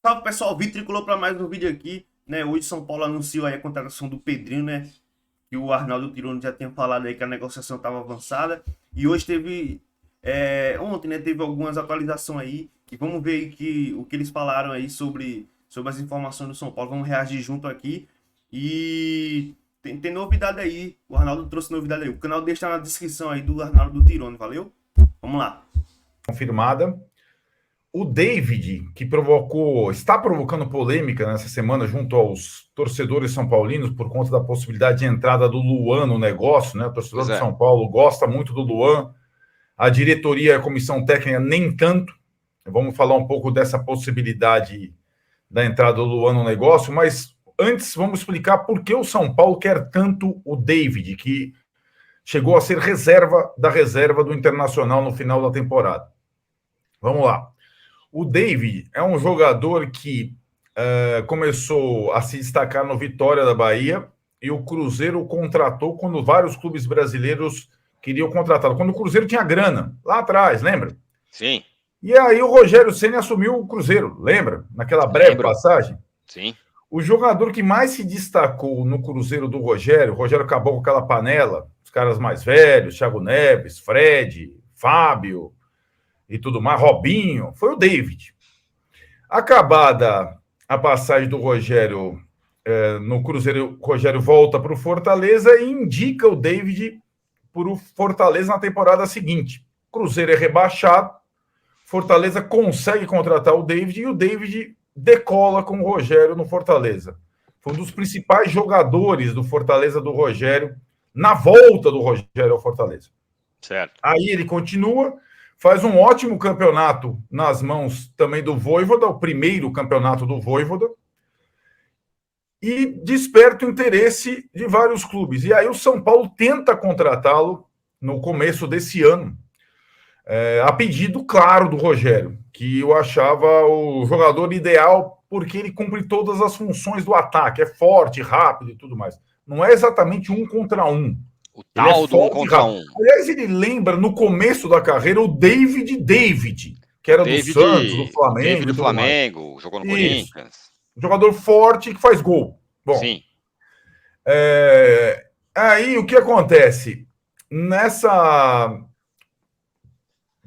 Salve pessoal, Vitor Tricolor para mais um vídeo aqui, né? Hoje São Paulo anunciou aí a contratação do Pedrinho, né? Que o Arnaldo Tironi já tinha falado aí que a negociação estava avançada. E hoje teve, ontem, né? Teve algumas atualizações aí. E vamos ver aí o que eles falaram aí sobre as informações do São Paulo. Vamos reagir junto aqui. E tem novidade aí. O Arnaldo trouxe novidade aí. O canal deixa na descrição aí do Arnaldo Tironi, valeu? Vamos lá. Confirmada. O David, que está provocando polêmica nessa semana junto aos torcedores são paulinos por conta da possibilidade de entrada do Luan no negócio, né? O torcedor do São Paulo gosta muito do Luan, a diretoria e a comissão técnica nem tanto. Vamos falar um pouco dessa possibilidade da entrada do Luan no negócio, mas antes vamos explicar por que o São Paulo quer tanto o David, que chegou a ser reserva do Internacional no final da temporada. Vamos lá. O David é um jogador que começou a se destacar no Vitória da Bahia e o Cruzeiro o contratou quando vários clubes brasileiros queriam contratá-lo. Quando o Cruzeiro tinha grana, lá atrás, lembra? Sim. E aí o Rogério Ceni assumiu o Cruzeiro, lembra? Naquela breve passagem. Sim. O jogador que mais se destacou no Cruzeiro do Rogério, o Rogério acabou com aquela panela, os caras mais velhos, Thiago Neves, Fred, Fábio e tudo mais, Robinho, foi o David. Acabada a passagem do Rogério no Cruzeiro, o Rogério volta para o Fortaleza e indica o David para o Fortaleza na temporada seguinte. O Cruzeiro é rebaixado, Fortaleza consegue contratar o David e o David decola com o Rogério no Fortaleza. Foi um dos principais jogadores do Fortaleza do Rogério na volta do Rogério ao Fortaleza. Certo. Aí ele continua, faz um ótimo campeonato nas mãos também do Vojvoda, o primeiro campeonato do Vojvoda, e desperta o interesse de vários clubes. E aí o São Paulo tenta contratá-lo no começo desse ano, a pedido, claro, do Rogério, que eu achava o jogador ideal porque ele cumpre todas as funções do ataque, é forte, rápido e tudo mais. Não é exatamente 1 contra 1. O tal do 1 contra 1. Aliás, ele lembra, no começo da carreira, o David, que era do Santos, do Flamengo. David do Flamengo, jogou no Corinthians. Um jogador forte que faz gol. Bom, sim. Aí o que acontece? Nessa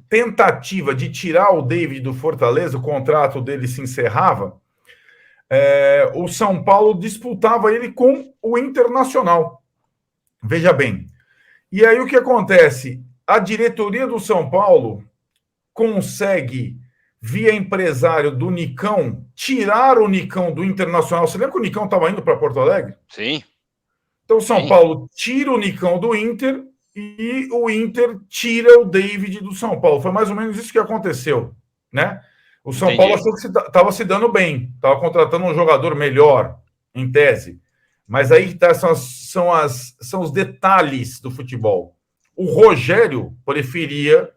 tentativa de tirar o David do Fortaleza, o contrato dele se encerrava, o São Paulo disputava ele com o Internacional. Veja bem. E aí o que acontece? A diretoria do São Paulo consegue, via empresário do Nicão, tirar o Nicão do Internacional. Você lembra que o Nicão estava indo para Porto Alegre? Sim. Então o São Paulo tira o Nicão do Inter e o Inter tira o David do São Paulo. Foi mais ou menos isso que aconteceu, né? O São Paulo achou que estava se dando bem, estava contratando um jogador melhor, em tese. Mas aí são os detalhes do futebol. O Rogério preferia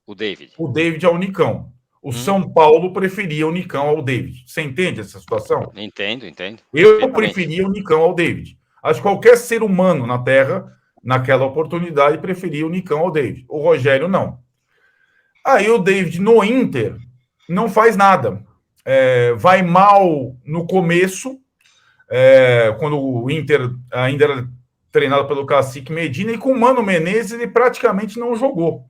o David ao Nicão. O São Paulo preferia o Nicão ao David. Você entende essa situação? Entendo. Eu preferia o Nicão ao David. Acho que qualquer ser humano na Terra, naquela oportunidade, preferia o Nicão ao David. O Rogério, não. Aí o David, no Inter, não faz nada. Vai mal no começo, quando o Inter ainda era treinado pelo Cacique Medina, e com o Mano Menezes ele praticamente não jogou.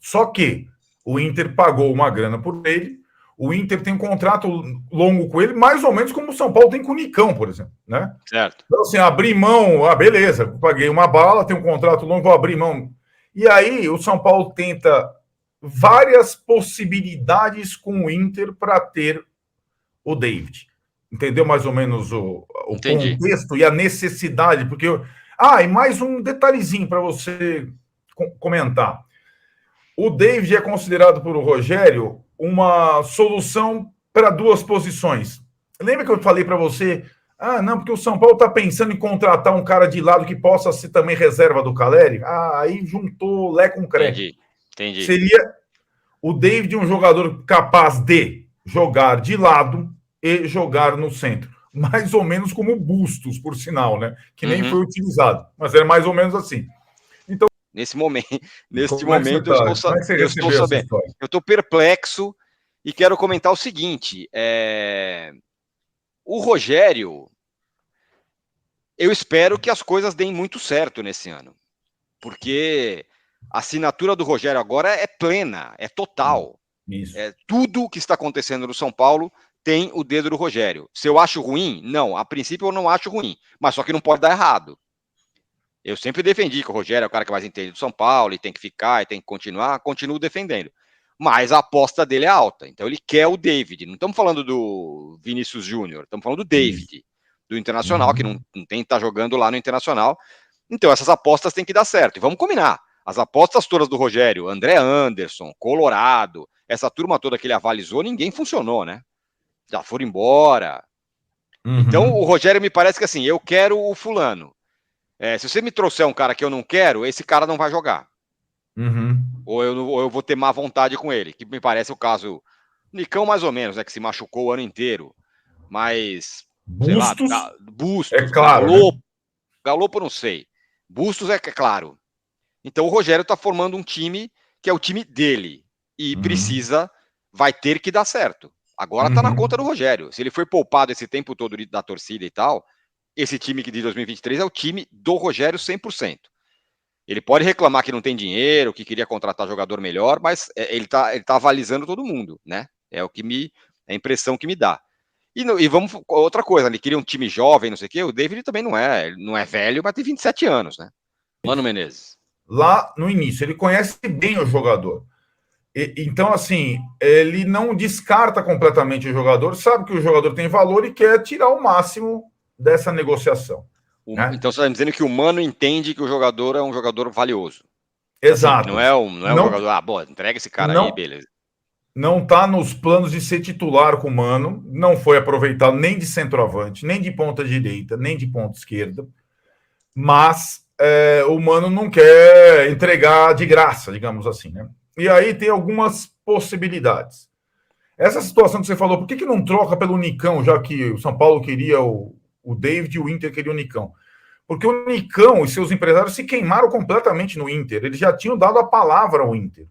Só que o Inter pagou uma grana por ele, o Inter tem um contrato longo com ele, mais ou menos como o São Paulo tem com o Nicão, por exemplo, né? Certo. Então, assim, abrir mão, beleza, paguei uma bala, tem um contrato longo, vou abrir mão. E aí o São Paulo tenta várias possibilidades com o Inter para ter o David. Entendeu mais ou menos o contexto e a necessidade? Porque e mais um detalhezinho para você comentar. O David é considerado por o Rogério uma solução para duas posições. Lembra que eu falei para você? Não, porque o São Paulo está pensando em contratar um cara de lado que possa ser também reserva do Caleri. Aí juntou Lé com Cré. Entendi. Seria o David um jogador capaz de jogar de lado e jogar no centro. Mais ou menos como o Bustos, por sinal, né? Que nem foi utilizado. Mas era mais ou menos assim. Então, neste momento eu estou sabendo. Eu estou perplexo E quero comentar o seguinte: o Rogério, eu espero que as coisas deem muito certo nesse ano, porque a assinatura do Rogério agora é plena, é total. Isso. Tudo que está acontecendo no São Paulo tem o dedo do Rogério. Se eu acho ruim, não. A princípio eu não acho ruim, mas só que não pode dar errado. Eu sempre defendi que o Rogério é o cara que mais entende do São Paulo e tem que ficar e tem que continuar, continuo defendendo. Mas a aposta dele é alta, então ele quer o David. Não estamos falando do Vinícius Júnior, estamos falando do David, do Internacional, que não tem que estar jogando lá no Internacional. Então essas apostas têm que dar certo. E vamos combinar. As apostas todas do Rogério, André Anderson, Colorado, essa turma toda que ele avalizou, ninguém funcionou, né? Já foram embora. Então o Rogério me parece que assim, eu quero o fulano. Se você me trouxer um cara que eu não quero, esse cara não vai jogar. Ou eu vou ter má vontade com ele, que me parece o caso. Nicão, mais ou menos, né? Que se machucou o ano inteiro. Mas. Bustos, sei lá, Bustos, é claro. Galopo, não sei. Bustos é claro. Então o Rogério tá formando um time que é o time dele. E vai ter que dar certo. Agora tá na conta do Rogério. Se ele foi poupado esse tempo todo da torcida e tal, esse time de 2023 é o time do Rogério 100%. Ele pode reclamar que não tem dinheiro, que queria contratar jogador melhor, mas ele tá avalizando todo mundo, né? É a impressão que me dá. E vamos, outra coisa, ele queria um time jovem, não sei o quê, o David também não é velho, mas tem 27 anos, né? Mano Menezes. Lá no início, ele conhece bem o jogador. Então, assim, ele não descarta completamente o jogador, sabe que o jogador tem valor e quer tirar o máximo dessa negociação. Né? Então você está dizendo que o Mano entende que o jogador é um jogador valioso. Exato. Assim, não é um jogador, bom, entrega esse cara aí, beleza. Não está nos planos de ser titular com o Mano, não foi aproveitado nem de centroavante, nem de ponta direita, nem de ponta esquerda, mas o Mano não quer entregar de graça, digamos assim, né? E aí tem algumas possibilidades. Essa situação que você falou, por que não troca pelo Nicão, já que o São Paulo queria o David e o Inter queria o Nicão? Porque o Nicão e seus empresários se queimaram completamente no Inter. Eles já tinham dado a palavra ao Inter.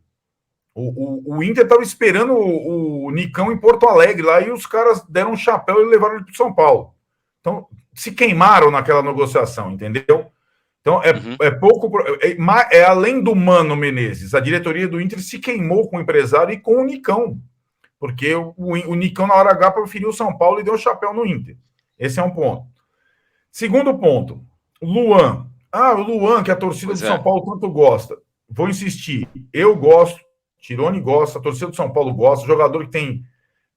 O Inter estava esperando o Nicão em Porto Alegre lá e os caras deram um chapéu e levaram ele para o São Paulo. Então, se queimaram naquela negociação, entendeu? Então, é pouco. É além do Mano Menezes, a diretoria do Inter se queimou com o empresário e com o Nicão. Porque o Nicão, na hora H, preferiu o São Paulo e deu um chapéu no Inter. Esse é um ponto. Segundo ponto, Luan. O Luan, que a torcida do São Paulo tanto gosta. Vou insistir. Eu gosto, Tirone gosta, a torcida do São Paulo gosta, jogador que tem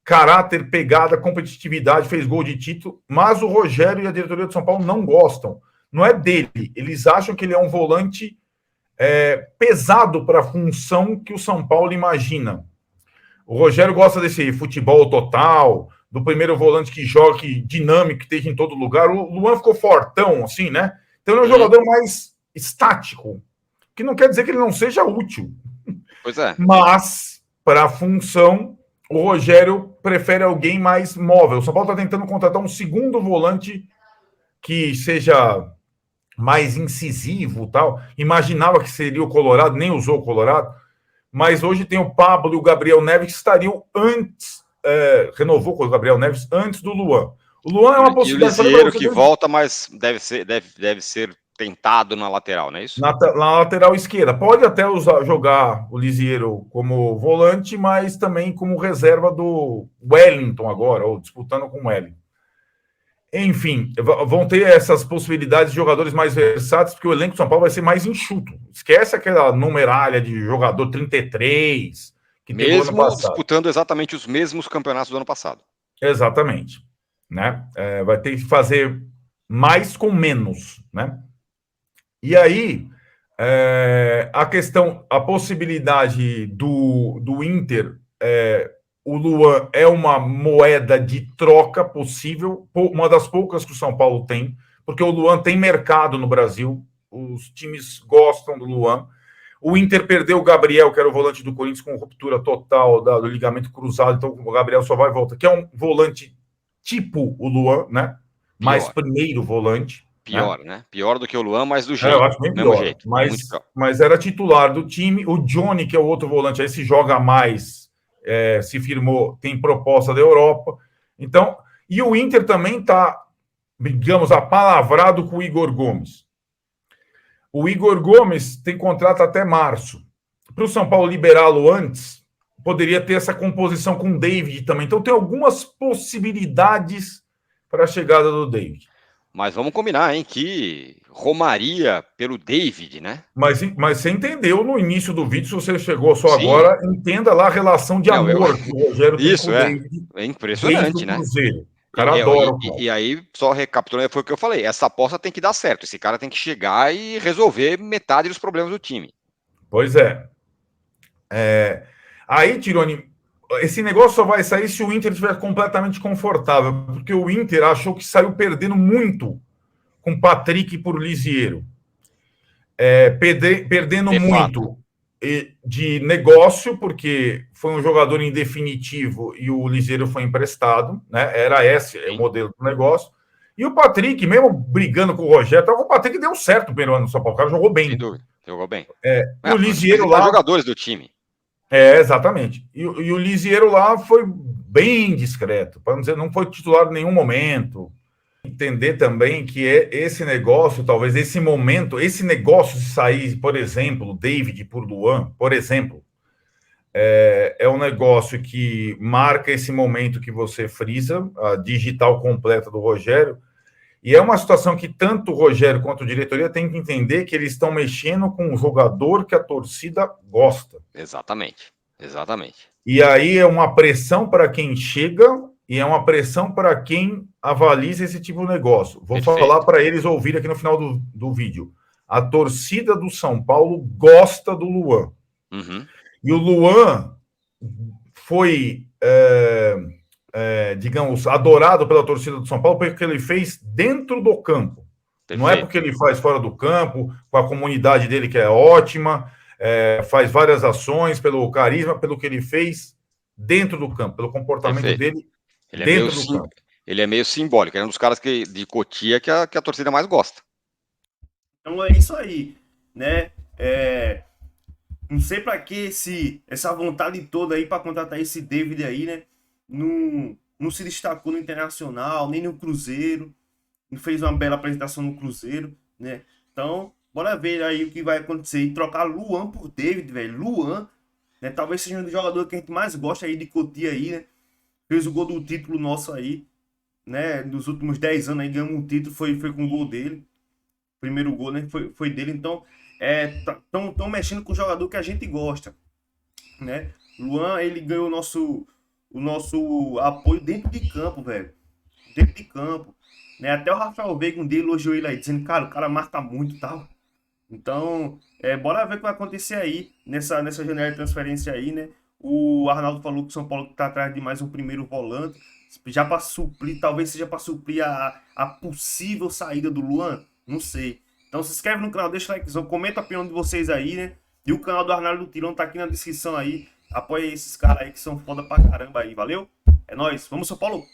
caráter, pegada, competitividade, fez gol de título, mas o Rogério e a diretoria do São Paulo não gostam. Não é dele. Eles acham que ele é um volante pesado para a função que o São Paulo imagina. O Rogério gosta desse futebol total, do primeiro volante que joga, que dinâmico, que esteja em todo lugar. O Luan ficou fortão, assim, né? Então ele é um jogador mais estático, que não quer dizer que ele não seja útil. Pois é. Mas, para a função, o Rogério prefere alguém mais móvel. O São Paulo está tentando contratar um segundo volante que seja mais incisivo, tal. Imaginava que seria o Colorado, nem usou o Colorado. Mas hoje tem o Pablo e o Gabriel Neves que estariam antes, renovou com o Gabriel Neves antes do Luan. O Luan é uma possibilidade. E o Lisieiro que volta, mas deve ser tentado na lateral, não é isso? Na lateral esquerda. Pode até jogar o Lisieiro como volante, mas também como reserva do Wellington agora, ou disputando com o Wellington. Enfim, vão ter essas possibilidades de jogadores mais versáteis, porque o elenco do São Paulo vai ser mais enxuto. Esquece aquela numeralha de jogador 33 que teve no ano passado. Disputando exatamente os mesmos campeonatos do ano passado. Exatamente. Né? Vai ter que fazer mais com menos, né? E aí, a possibilidade do Inter, o Luan é uma moeda de troca possível, uma das poucas que o São Paulo tem, porque o Luan tem mercado no Brasil, os times gostam do Luan. O Inter perdeu o Gabriel, que era o volante do Corinthians, com ruptura total do ligamento cruzado, então o Gabriel só vai e volta, que é um volante tipo o Luan, né? Mais primeiro volante. Pior, né? Pior do que o Luan, mas do jeito. Eu acho bem pior. Jeito, mas era titular do time. O Johnny, que é o outro volante, aí se joga mais. se firmou, tem proposta da Europa. Então, e o Inter também está, digamos, apalavrado com o Igor Gomes. O Igor Gomes tem contrato até março. Para o São Paulo liberá-lo antes, poderia ter essa composição com o David também. Então, tem algumas possibilidades para a chegada do David. Mas vamos combinar, hein, que romaria pelo David, né? Mas você entendeu no início do vídeo, se você chegou só agora, entenda lá a relação de amor que o Rogério tem com o David. É impressionante, desde o né? Cruzeiro. O cara adora o cara. E aí, só recapitulando, foi o que eu falei. Essa aposta tem que dar certo. Esse cara tem que chegar e resolver metade dos problemas do time. Pois é. Aí, Tironi, esse negócio só vai sair se o Inter estiver completamente confortável, porque o Inter achou que saiu perdendo muito com Patrick por Lisiero. Perdendo De muito fato. de negócio, porque foi um jogador em definitivo e o Lisiero foi emprestado, né? Era esse o modelo do negócio. E o Patrick, mesmo brigando com o Rogério, o Patrick deu certo no primeiro ano no São Paulo, o cara jogou bem. Sem dúvida, jogou bem. E o Lisiero lá... jogadores do time. Exatamente. E o Lisiero lá foi bem discreto, para não dizer, não foi titular em nenhum momento. Entender também que esse negócio, talvez esse momento, esse negócio de sair, por exemplo, o David por Luan, por exemplo, é um negócio que marca esse momento que você frisa, a digital completa do Rogério, e é uma situação que tanto o Rogério quanto a diretoria tem que entender que eles estão mexendo com um jogador que a torcida gosta. Exatamente. E aí é uma pressão para quem chega e é uma pressão para quem avaliza esse tipo de negócio. Vou falar para eles ouvirem aqui no final do vídeo. A torcida do São Paulo gosta do Luan. Uhum. E o Luan foi... digamos, adorado pela torcida do São Paulo porque ele fez dentro do campo. Perfeito. Não é porque ele faz fora do campo, com a comunidade dele que é ótima, faz várias ações pelo carisma, pelo que ele fez dentro do campo, pelo comportamento dele dentro do campo. Ele é meio simbólico, é um dos caras de Cotia que a torcida mais gosta. Então é isso aí, né? Não sei pra que essa vontade toda aí pra contratar esse David aí, né? Não se destacou no Internacional, nem no Cruzeiro. Não fez uma bela apresentação no Cruzeiro, né? Então, bora ver aí o que vai acontecer. E trocar Luan por David, velho. Luan, né? Talvez seja um dos jogadores que a gente mais gosta aí de Cotia aí, né? Fez o gol do título nosso aí, né? Nos últimos 10 anos aí ganhamos um título, foi com o gol dele. Primeiro gol, né? Foi dele. Então, estão mexendo com o jogador que a gente gosta, né? Luan, ele ganhou o nosso apoio dentro de campo, velho. Dentro de campo. Né? Até o Rafael Veiga um dia elogiou ele aí, dizendo, cara, o cara marca muito e tal. Então, bora ver o que vai acontecer aí, nessa janela de transferência aí, né? O Arnaldo falou que o São Paulo tá atrás de mais um primeiro volante, já para suprir, talvez seja para suprir a possível saída do Luan, não sei. Então se inscreve no canal, deixa o likezão, comenta a opinião de vocês aí, né? E o canal do Arnaldo Tirão tá aqui na descrição aí. Apoia esses caras aí que são foda pra caramba aí, valeu? É nóis, vamos São Paulo!